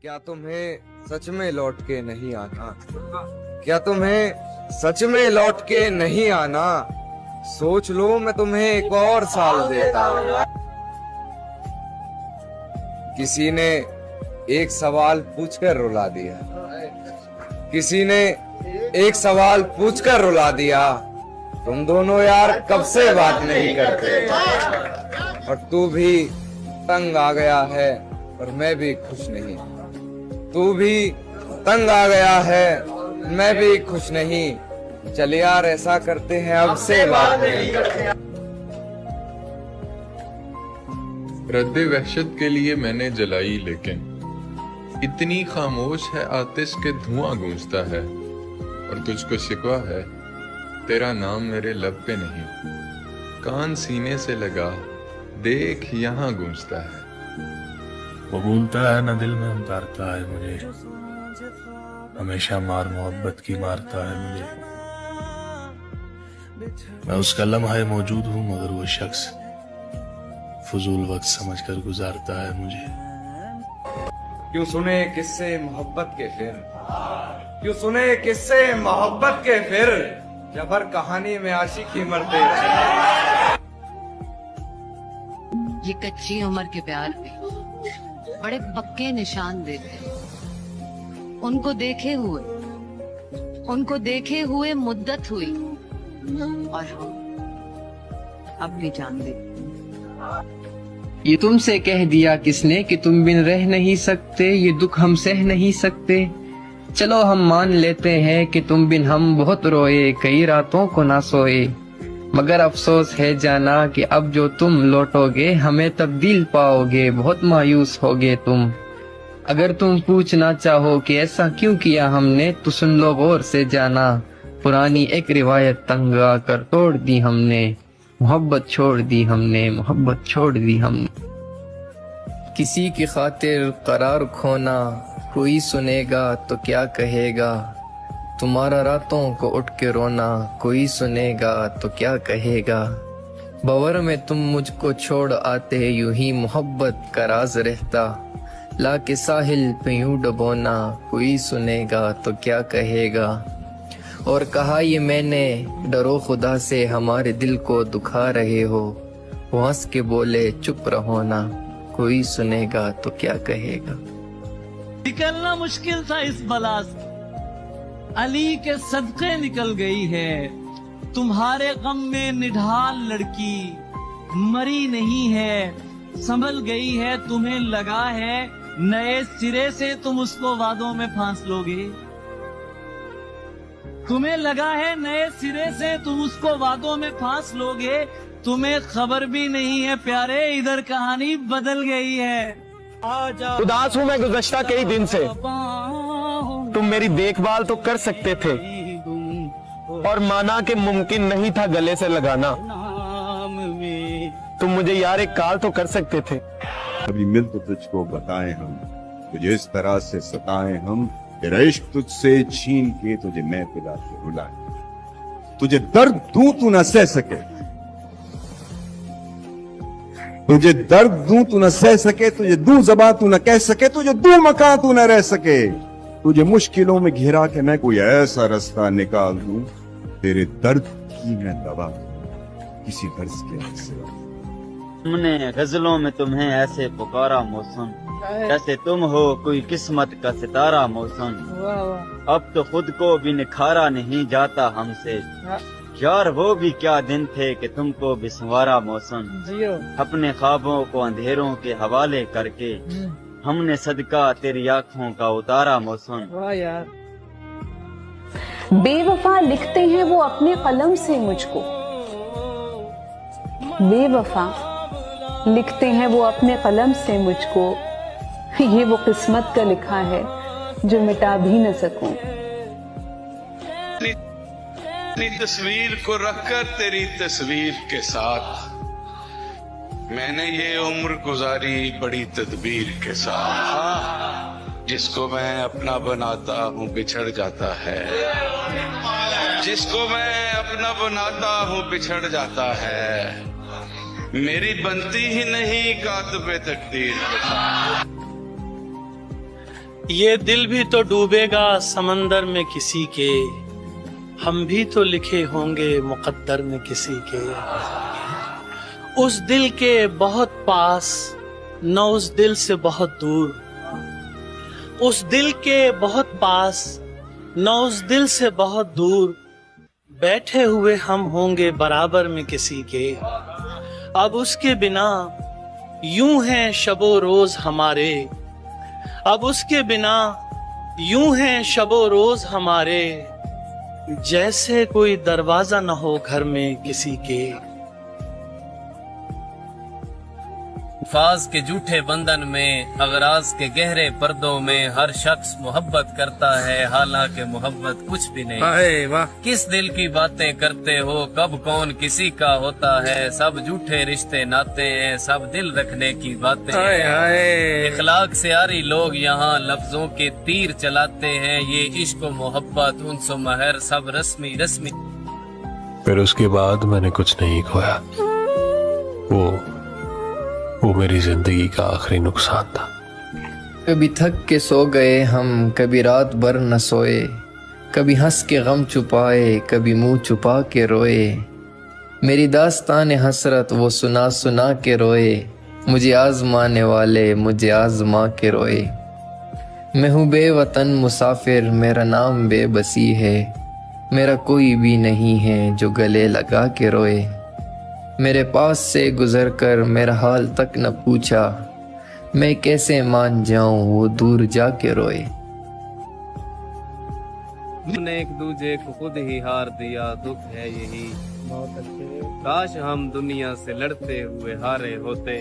क्या तुम्हें सच में लौट के नहीं आना? क्या तुम्हें सच में लौट के नहीं आना? सोच लो, मैं तुम्हें एक और साल देता हूँ। किसी ने एक सवाल पूछकर रुला दिया, किसी ने एक सवाल पूछकर रुला दिया। तुम दोनों यार कब से बात नहीं करते, और तू भी तंग आ गया है और मैं भी खुश नहीं। तू भी तंग आ गया है, मैं भी खुश नहीं। चल यार ऐसा करते हैं, अब से बात नहीं करते। रद्दे वहशत के लिए मैंने जलाई, लेकिन इतनी खामोश है आतिश के धुआं गूंजता है। और तुझको शिकवा है, तेरा नाम मेरे लब पे नहीं, कान सीने से लगा, देख यहाँ गूंजता है। वो भूलता है न दिल में उतारता है मुझे, हमेशा मार मोहब्बत की मारता है मुझे। मैं उसका लम्हा मौजूद हूँ, मगर वो शख्स फजूल वक्त समझकर गुजारता है मुझे। क्यों सुने किस्से मोहब्बत के फिर, क्यों सुने किस्से मोहब्बत के फिर, जब हर कहानी में आशिकी मरते रहे। ये कच्ची उम्र के प्यार पे बड़े पक्के निशान देते, उनको देखे हुए मुद्दत हुई, और अब भी जान दे। ये तुमसे कह दिया किसने कि तुम बिन रह नहीं सकते, ये दुख हम सह नहीं सकते। चलो हम मान लेते हैं कि तुम बिन हम बहुत रोए, कई रातों को ना सोए। मगर अफसोस है जाना कि अब जो तुम लौटोगे, हमें तब्दील पाओगे, बहुत मायूस होगे तुम। अगर तुम पूछना चाहो कि ऐसा क्यों किया हमने, तो सुन लो गौर से जाना, पुरानी एक रिवायत तंग आकर तोड़ दी हमने। मोहब्बत छोड़ दी हमने, मोहब्बत छोड़ दी हमने। किसी की खातिर करार खोना, कोई सुनेगा तो क्या कहेगा। तुम्हारा रातों को उठ के रोना, कोई सुनेगा तो क्या कहेगा। बवर में तुम मुझको छोड़ आते, यूं ही मोहब्बत का राज रहता। लाके साहिल पे यूं डबोना, कोई सुनेगा तो क्या कहेगा। और कहा ये मैंने, डरो खुदा से, हमारे दिल को दुखा रहे हो। वो हंस के बोले चुप रहो ना, कोई सुनेगा तो क्या कहेगा। निकलना मुश्किल था इस बला से, अली के सदके निकल गई है। तुम्हारे गम में निढाल लड़की मरी नहीं है, संभल गई है। तुम्हें लगा है नए सिरे से तुम उसको वादों में फांस लोगे। तुम्हें लगा है नए सिरे से तुम उसको वादों में फांस लोगे। तुम्हें खबर भी नहीं है प्यारे, इधर कहानी बदल गई है। उदास हूँ मैं गुज़श्ता कई दिन से, तुम मेरी देखभाल तो कर सकते थे, और माना कि मुमकिन नहीं था गले से लगाना। तुम मुझे यार एक कॉल तो कर सकते थे। अभी मिल तो तुझको बताएं हम, तुझे इस तरह से सताएं हम, तेरा इश्क तुझसे छीन के तुझे मैं पिला के रुलाएं। तुझे दर्द दूं तू न सह सके, तुझे दर्द दूं तू न सह सके, तुझे दूं ज़बां तू न कह सके, तुझे दूं मकान तू न रह सके। तुझे मुश्किलों में घिरा के मैं कोई ऐसा रास्ता निकाल दूं, तेरे दर्द की मैं दवा किसी दर्द के सिवा। हमने गजलों में तुम्हें ऐसे पुकारा मौसम, जैसे तुम हो कोई किस्मत का सितारा मौसम। अब तो खुद को भी निखारा नहीं जाता हमसे, यार वो भी क्या दिन थे कि तुमको भी संवारा मौसम। अपने ख्वाबों को अंधेरों के हवाले करके, हमने सदका तेरी आँखों का उतारा मौसम। बेवफा लिखते हैं वो अपने कलम से मुझको, बेवफा लिखते हैं वो अपने कलम से मुझको। ये वो किस्मत का लिखा है जो मिटा भी न सकूं। अपनी तस्वीर को रखकर तेरी तस्वीर के साथ, मैंने ये उम्र गुजारी बड़ी तदबीर के साथ। जिसको मैं अपना बनाता हूँ बिछड़ जाता है, जिसको मैं अपना बनाता हूँ बिछड़ जाता है। मेरी बनती ही नहीं कातबे तकदीर के साथ। ये दिल भी तो डूबेगा समंदर में किसी के, हम भी तो लिखे होंगे मुकद्दर में किसी के। उस दिल के बहुत पास न उस दिल से बहुत दूर, उस दिल के बहुत पास न उस दिल से बहुत दूर, बैठे हुए हम होंगे बराबर में किसी के। अब उसके बिना यूं हैं शबो रोज हमारे, अब उसके बिना यूं हैं शबो रोज हमारे, जैसे कोई दरवाजा न हो घर में किसी के। अल्फाज के झूठे बंधन में, अगराज के गहरे पर्दों में हर शख्स मोहब्बत करता है, हालांकि मोहब्बत कुछ भी नहीं। वाह। किस दिल की बातें करते हो, कब कौन किसी का होता है, सब झूठे रिश्ते नाते हैं, सब दिल रखने की बातें हैं। इखलाक से आरी लोग यहाँ लफ्जों के तीर चलाते हैं, ये इश्क मोहब्बत उनसो महर सब रस्मी रस्मी। फिर उसके बाद मैंने कुछ नहीं खोया, वो मेरी जिंदगी का आखिरी नुकसान था। कभी थक के सो गए हम, कभी रात भर न सोए, कभी हंस के गम छुपाए, कभी मुंह छुपा के रोए। मेरी दास्तान हसरत वो सुना सुना के रोए, मुझे आजमाने वाले मुझे आजमा के रोए। मैं हूँ बेवतन मुसाफिर, मेरा नाम बेबसी है, मेरा कोई भी नहीं है जो गले लगा के रोए। मेरे पास से गुजर कर मेरा हाल तक न पूछा, मैं कैसे मान जाऊं वो दूर जाके रोए। हमने एक दूजे को खुद ही हार दिया, दुख है यही काश हम दुनिया से लड़ते हुए हारे होते।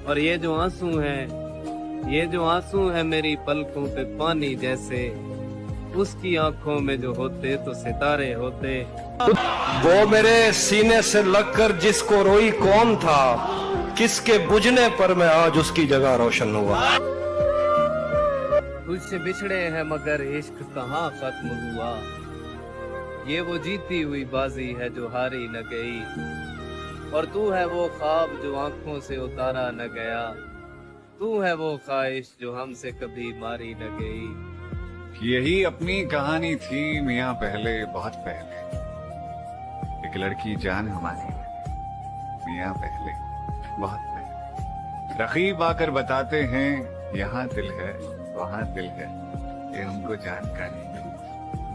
और ये जो आंसू है मेरी पलकों पे पानी जैसे, उसकी आंखों में जो होते तो सितारे होते। वो मेरे सीने से लगकर जिसको रोई कौन था, किसके बुझने पर मैं आज उसकी जगह रोशन हुआ। तुझसे बिछड़े हैं मगर इश्क कहाँ खत्म हुआ, ये वो जीती हुई बाजी है जो हारी न गई। और तू है वो ख्वाब जो आंखों से उतारा न गया, तू है वो ख्वाहिश जो हमसे कभी मारी न गई। यही अपनी कहानी थी मियाँ पहले, बहुत पहले। एक लड़की जान हमारी मियाँ पहले, बहुत पहले। रकीब आकर बताते हैं यहाँ दिल है वहाँ दिल है, ये हमको जानकारी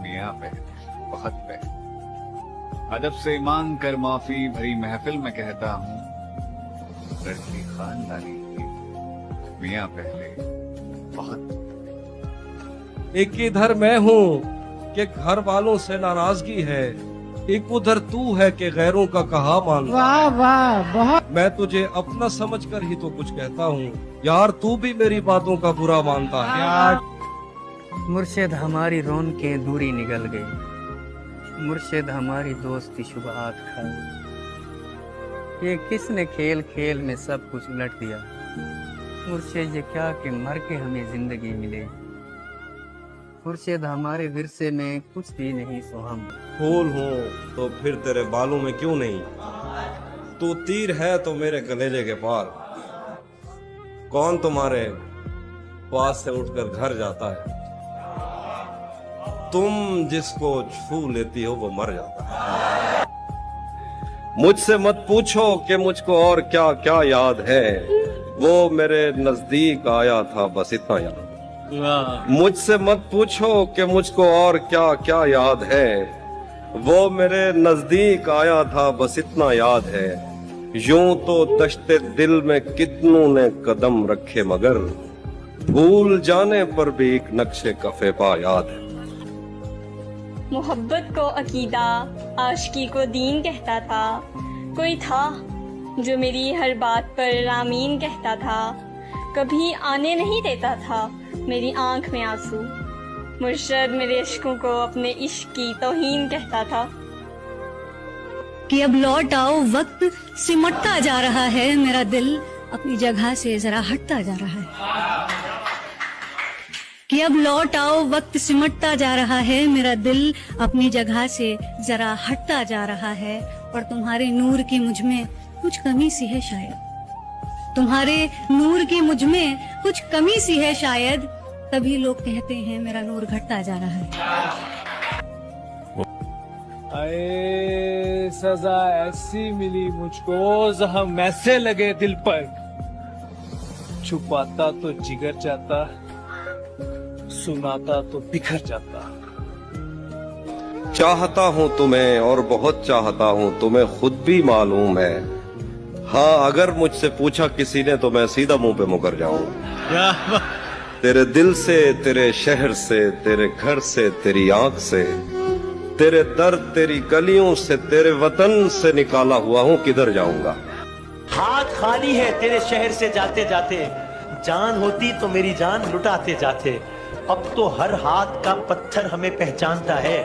मियाँ पहले, बहुत पहले। अदब से मांग कर माफी भरी महफिल में कहता हूँ, लड़की खानदानी थी मियाँ पहले, बहुत। एक इधर मैं हूँ कि घर वालों से नाराजगी है, एक उधर तू है कि गैरों का कहा मान। वाह वाह, बहुत। मैं तुझे अपना समझकर ही तो कुछ कहता हूँ यार, तू भी मेरी बातों का बुरा मानता है यार। मुर्शिद हमारी रौनकें दूरी निकल गई, मुर्शिद हमारी दोस्ती शुबहात खा गई। ये किसने खेल खेल में सब कुछ उलट दिया, मुर्शिद ये क्या कि मर के हमें जिंदगी मिले। मुर्शिद हमारे विरसे में कुछ भी नहीं सो हम। फूल हूँ तो फिर तेरे बालों में क्यों नहीं, तू तीर है तो मेरे कलेजे के पार। कौन तुम्हारे पास से उठकर घर जाता है, तुम जिसको छू लेती हो वो मर जाता है। मुझसे मत पूछो कि मुझको और क्या क्या याद है, वो मेरे नजदीक आया था बस इतना याद। मुझसे मत पूछो कि मुझको और क्या क्या याद है, वो मेरे नजदीक आया था बस इतना याद है। यूं तो दश्ते दिल में कितनों ने कदम रखे, मगर भूल जाने पर भी एक नक्शे कफे पा याद है। मोहब्बत को अकीदा, आशिकी को दीन कहता था। कोई था जो मेरी हर बात पर आमीन कहता था, कभी आने नहीं देता था मेरी आंख में आंसू। मुर्शिद मेरे इश्कों को अपने इश्क की तौहीन कहता था। कि अब लौट आओ, वक्त सिमटता जा रहा है, मेरा दिल अपनी जगह से जरा हटता जा रहा है। कि अब लौट आओ, वक्त सिमटता जा रहा है, मेरा दिल अपनी जगह से जरा हटता जा रहा है। और तुम्हारे नूर की मुझ में कुछ कमी सी है शायद, तुम्हारे नूर की मुझ में कुछ कमी सी है शायद। तभी लोग कहते हैं मेरा नूर घटता जा रहा है। अरे सजा ऐसी मिली मुझको, जख्म ऐसे लगे दिल पर, छुपाता तो जिगर जाता, सुनाता तो बिखर जाता। चाहता हूँ तुम्हें और बहुत चाहता हूँ, तुम्हें खुद भी मालूम है। हाँ, अगर मुझसे पूछा किसी ने तो मैं सीधा मुंह पे मुकर जाऊंगा। तेरे दिल से, तेरे शहर से, तेरे घर से, तेरी आंख से, तेरे दर्द, तेरी गलियों से, तेरे वतन से निकाला हुआ हूँ, किधर जाऊंगा। हाथ खाली है तेरे शहर से जाते जाते, जान होती तो मेरी जान लुटाते जाते। अब तो हर हाथ का पत्थर हमें पहचानता है,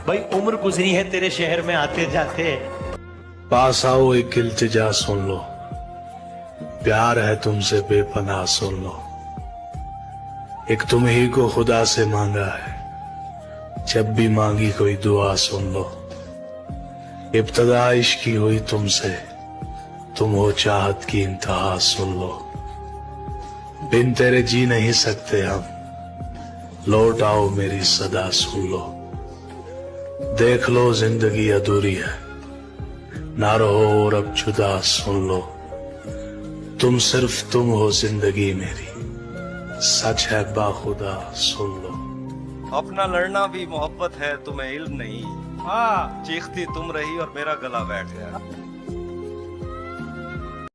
भाई उम्र गुजरी है तेरे शहर में आते जाते। पास आओ, एक इल्तिजा सुन लो, प्यार है तुमसे बेपनाह सुन लो। एक तुम ही को खुदा से मांगा है, जब भी मांगी कोई दुआ सुन लो। इब्तदा इश्क की हुई तुमसे, तुम हो चाहत की इंतहा सुन लो। बिन तेरे जी नहीं सकते हम, लौट आओ मेरी सदा सुन लो। देख लो जिंदगी अधूरी है, ना रहो और अब जुदा सुन लो। तुम सिर्फ तुम हो जिंदगी मेरी, सच है बाखुदा सुन लो। अपना लड़ना भी मोहब्बत है, तुम्हें इल्म नहीं। हाँ, चीखती तुम रही और मेरा गला बैठ गया।